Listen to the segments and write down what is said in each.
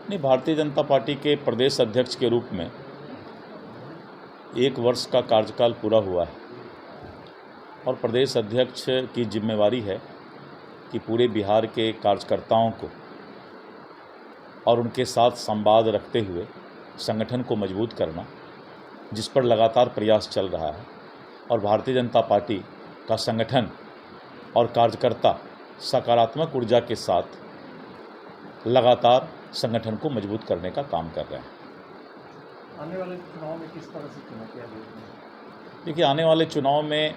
नहीं, भारतीय जनता पार्टी के प्रदेश अध्यक्ष के रूप में 1 वर्ष का कार्यकाल पूरा हुआ है और प्रदेश अध्यक्ष की जिम्मेवारी है कि पूरे बिहार के कार्यकर्ताओं को और उनके साथ संवाद रखते हुए संगठन को मजबूत करना, जिस पर लगातार प्रयास चल रहा है। और भारतीय जनता पार्टी का संगठन और कार्यकर्ता सकारात्मक ऊर्जा के साथ लगातार संगठन को मजबूत करने का काम कर रहे हैं। आने वाले चुनाव में किस तरह से चुनौतियाँ देखते हैं? देखिए, आने वाले चुनाव में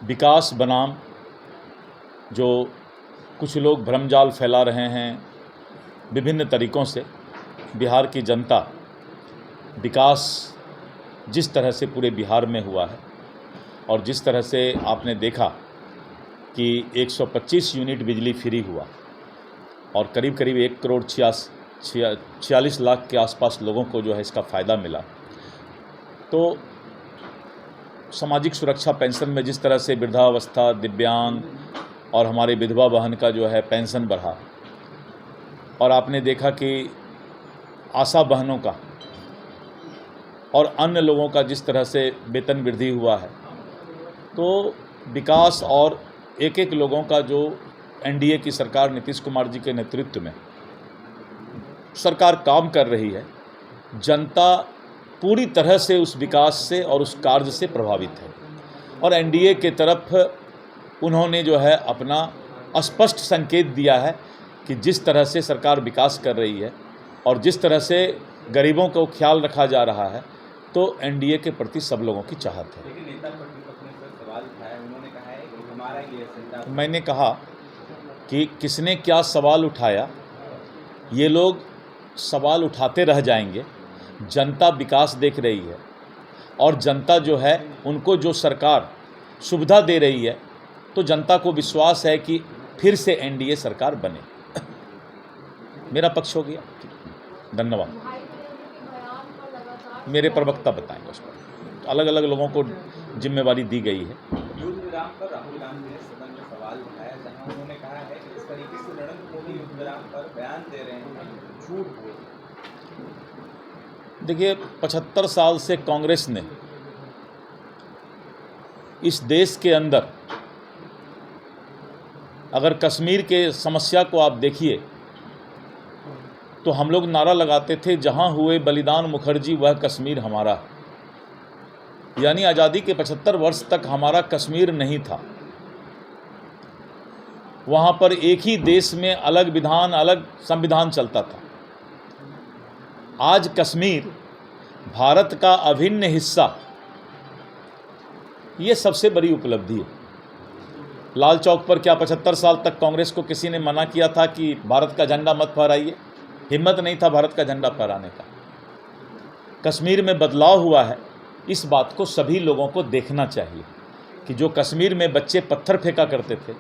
विकास बनाम जो कुछ लोग भ्रमजाल फैला रहे हैं विभिन्न तरीक़ों से, बिहार की जनता विकास जिस तरह से पूरे बिहार में हुआ है और जिस तरह से आपने देखा कि 125 यूनिट बिजली फ्री हुआ और करीब करीब 1,46 लाख के आसपास लोगों को जो है इसका फ़ायदा मिला। तो सामाजिक सुरक्षा पेंशन में जिस तरह से वृद्धावस्था, दिव्यांग और हमारे विधवा बहन का जो है पेंशन बढ़ा, और आपने देखा कि आशा बहनों का और अन्य लोगों का जिस तरह से वेतन वृद्धि हुआ है, तो विकास और एक एक लोगों का जो एनडीए की सरकार नीतीश कुमार जी के नेतृत्व में सरकार काम कर रही है, जनता पूरी तरह से उस विकास से और उस कार्य से प्रभावित है। और एनडीए के तरफ उन्होंने जो है अपना स्पष्ट संकेत दिया है कि जिस तरह से सरकार विकास कर रही है और जिस तरह से गरीबों को ख्याल रखा जा रहा है, तो एनडीए के प्रति सब लोगों की चाहत है। लेकिन नेता प्रतिपक्ष ने सवाल उठाया, उन्होंने कहा है कि हमारा ये एजेंडा। मैंने कहा कि किसने क्या सवाल उठाया, ये लोग सवाल उठाते रह जाएंगे। जनता विकास देख रही है और जनता जो है उनको जो सरकार सुविधा दे रही है, तो जनता को विश्वास है कि फिर से एनडीए सरकार बने। मेरा पक्ष हो गया। धन्यवाद। मेरे प्रवक्ता बताएंगे उस पर। अलग अलग लोगों को जिम्मेवारी दी गई है। युद्ध विराम पर राहुल गांधी ने सदन में सवाल उठाया, जहां उन्होंने कहा है कि इस तरीके से नरेंद्र मोदी युद्ध विराम पर बयान दे रहे हैं, झूठ बोल। देखिए, 75 साल से कांग्रेस ने इस देश के अंदर, अगर कश्मीर के समस्या को आप देखिए तो हम लोग नारा लगाते थे, जहां हुए बलिदान मुखर्जी वह कश्मीर हमारा। यानी आज़ादी के 75 वर्ष तक हमारा कश्मीर नहीं था। वहां पर एक ही देश में अलग विधान, अलग संविधान चलता था। आज कश्मीर भारत का अभिन्न हिस्सा, ये सबसे बड़ी उपलब्धि है। लाल चौक पर क्या 75 साल तक कांग्रेस को किसी ने मना किया था कि भारत का झंडा मत फहराइए? हिम्मत नहीं था भारत का झंडा फहराने का। कश्मीर में बदलाव हुआ है, इस बात को सभी लोगों को देखना चाहिए कि जो कश्मीर में बच्चे पत्थर फेंका करते थे,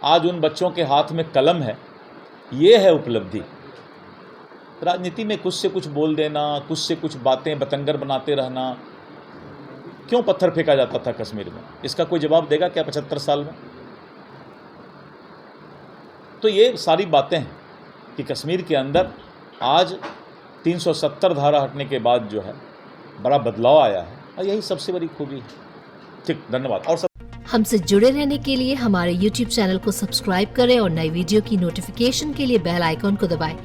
आज उन बच्चों के हाथ में कलम है। ये है उपलब्धि। राजनीति में कुछ से कुछ बोल देना, कुछ से कुछ बातें बतंगर बनाते रहना। क्यों पत्थर फेंका जाता था कश्मीर में? इसका कोई जवाब देगा क्या 75 साल में? तो ये सारी बातें हैं कि कश्मीर के अंदर आज 370 धारा हटने के बाद जो है बड़ा बदलाव आया है, और यही सबसे बड़ी खूबी है। ठीक, धन्यवाद। और हमसे जुड़े रहने के लिए हमारे YouTube चैनल को सब्सक्राइब करें और नई वीडियो की नोटिफिकेशन के लिए बेल आइकॉन को दबाएं।